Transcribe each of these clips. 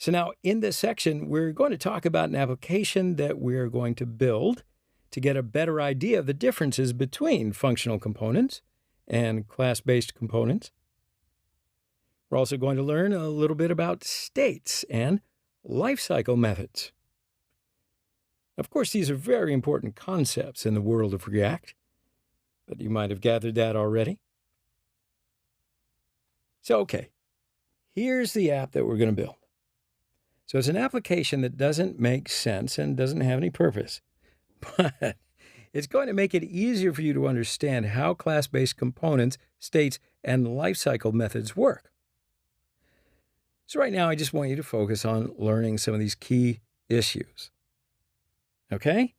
So now in this section, we're going to talk about an application that we're going to build to get a better idea of the differences between functional components and class-based components. We're also going to learn a little bit about states and life cycle methods. Of course, these are very important concepts in the world of React, but you might have gathered that already. So, okay, here's the app that we're going to build. So it's an application that doesn't make sense and doesn't have any purpose, but it's going to make it easier for you to understand how class-based components, states, and lifecycle methods work. So right now, I just want you to focus on learning some of these key issues. Okay?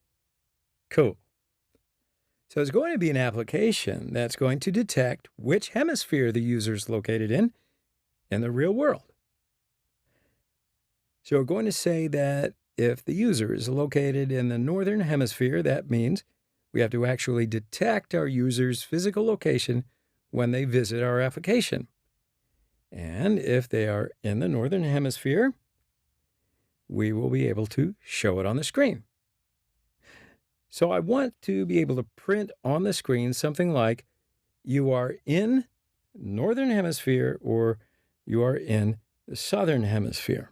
Cool. So it's going to be an application that's going to detect which hemisphere the user is located in the real world. So we're going to say that if the user is located in the northern hemisphere, that means we have to actually detect our user's physical location when they visit our application. And if they are in the northern hemisphere, we will be able to show it on the screen. So I want to be able to print on the screen something like you are in northern hemisphere or you are in the southern hemisphere.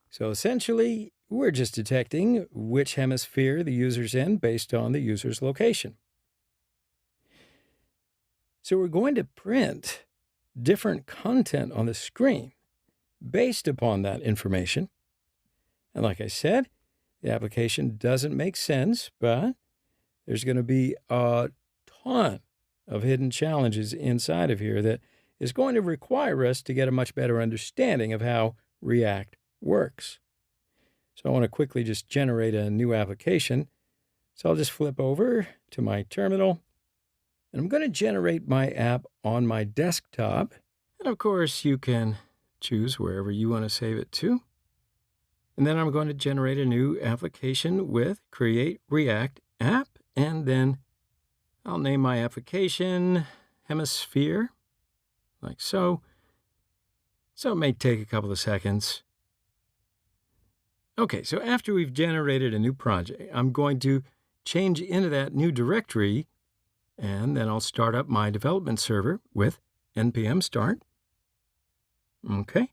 So essentially, we're just detecting which hemisphere the user's in based on the user's location. So we're going to print different content on the screen based upon that information. And like I said, the application doesn't make sense, but there's going to be a ton of hidden challenges inside of here that is going to require us to get a much better understanding of how React works. So I want to quickly just generate a new application. So I'll just flip over to my terminal, and I'm going to generate my app on my desktop. And of course, you can choose wherever you want to save it to. And then I'm going to generate a new application with Create React App, and then I'll name my application Hemisphere, like so. So it may take a couple of seconds. Okay, so after we've generated a new project, I'm going to change into that new directory, and then I'll start up my development server with npm start. Okay.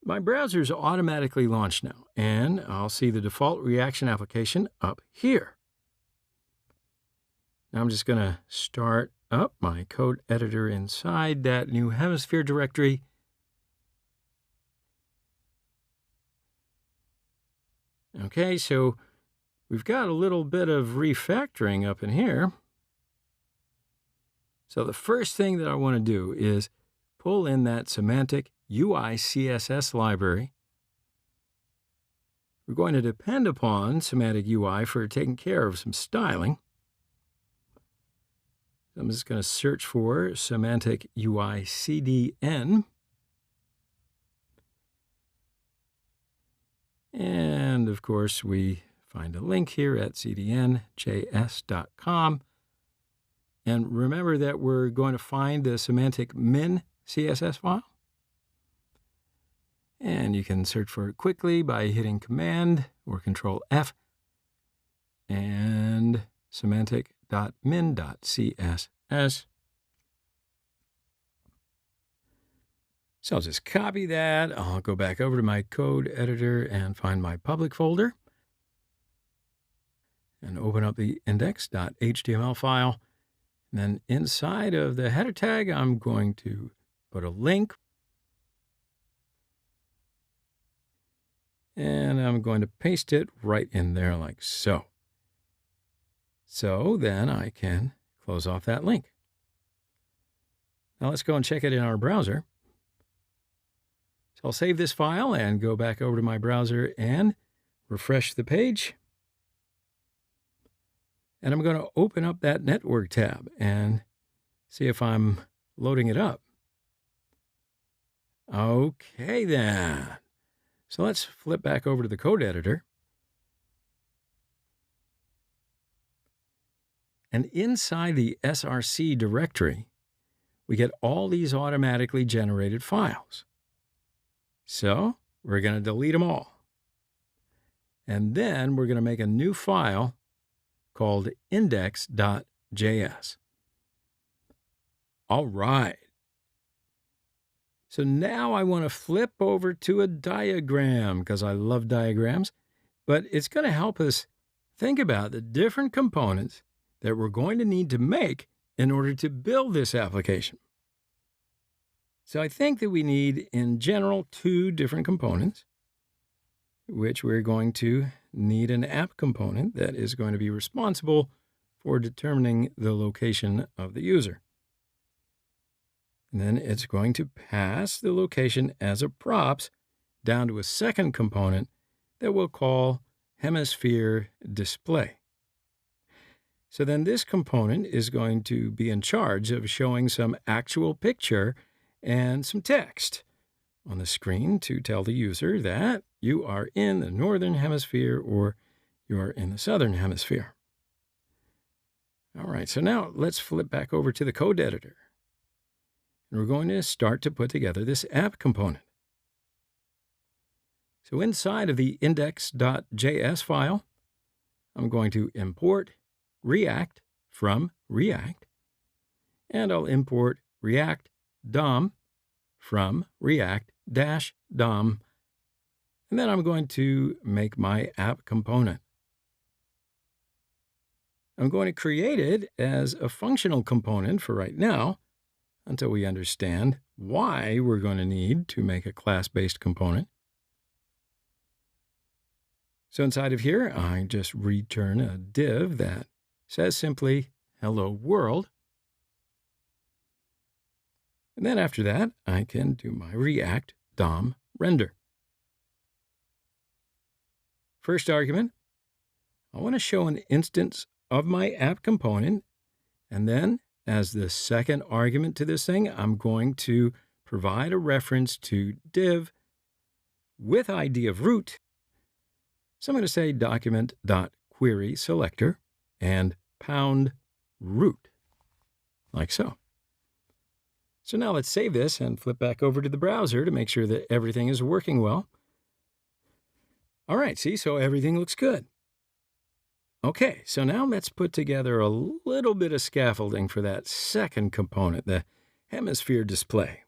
My browser's automatically launched now, and I'll see the default Reaction application up here. Now I'm just going to start up my code editor inside that new Hemisphere directory. Okay, so we've got a little bit of refactoring up in here. So the first thing that I want to do is pull in that semantic UI CSS library. We're going to depend upon semantic UI for taking care of some styling. I'm just going to search for semantic UI CDN. And of course, we find a link here at cdnjs.com. And remember that we're going to find the semantic min CSS file. And you can search for it quickly by hitting Command or Control F and semantic.min.css. So I'll just copy that. I'll go back over to my code editor and find my public folder and open up the index.html file. And then inside of the header tag, I'm going to put a link. And I'm going to paste it right in there like so. So then I can close off that link. Now let's go and check it in our browser. So I'll save this file and go back over to my browser and refresh the page. And I'm going to open up that network tab and see if I'm loading it up. Okay then. So let's flip back over to the code editor. And inside the src directory, we get all these automatically generated files. So we're going to delete them all. And then we're going to make a new file called index.js. All right. So now I want to flip over to a diagram because I love diagrams, but it's going to help us think about the different components that we're going to need to make in order to build this application. So I think that we need, in general, two different components, which we're going to need an app component that is going to be responsible for determining the location of the user. And then it's going to pass the location as a props down to a second component that we'll call hemisphere display. So then this component is going to be in charge of showing some actual picture and some text on the screen to tell the user that you are in the northern hemisphere or you are in the southern hemisphere. All right, so now let's flip back over to the code editor. And we're going to start to put together this app component. So inside of the index.js file, I'm going to import React from React, and I'll import React DOM from React-DOM, and then I'm going to make my app component. I'm going to create it as a functional component for right now until we understand why we're going to need to make a class-based component. So inside of here, I just return a div that says simply, hello world. And then after that, I can do my React DOM render. First argument, I want to show an instance of my app component. And then as the second argument to this thing, I'm going to provide a reference to div with ID of root. So I'm going to say document.querySelector and pound root, like so. So now let's save this and flip back over to the browser to make sure that everything is working well. All right, see, so everything looks good. Okay, so now let's put together a little bit of scaffolding for that second component, the hemisphere display.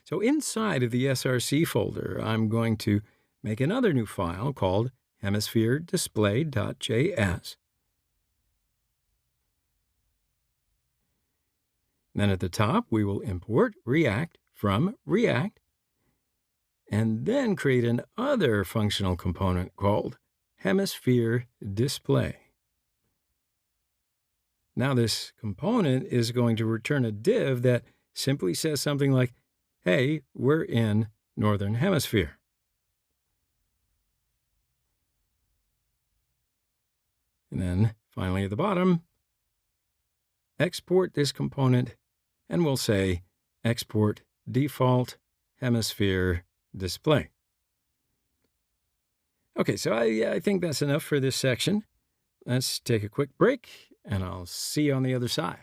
So inside of the SRC folder, I'm going to make another new file called hemisphere-display.js. Then at the top, we will import React from React, and then create another functional component called hemisphere display. Now this component is going to return a div that simply says something like, hey, we're in Northern Hemisphere. And then finally at the bottom, export this component, and we'll say export default hemisphere display. Okay, so I think that's enough for this section. Let's take a quick break, and I'll see you on the other side.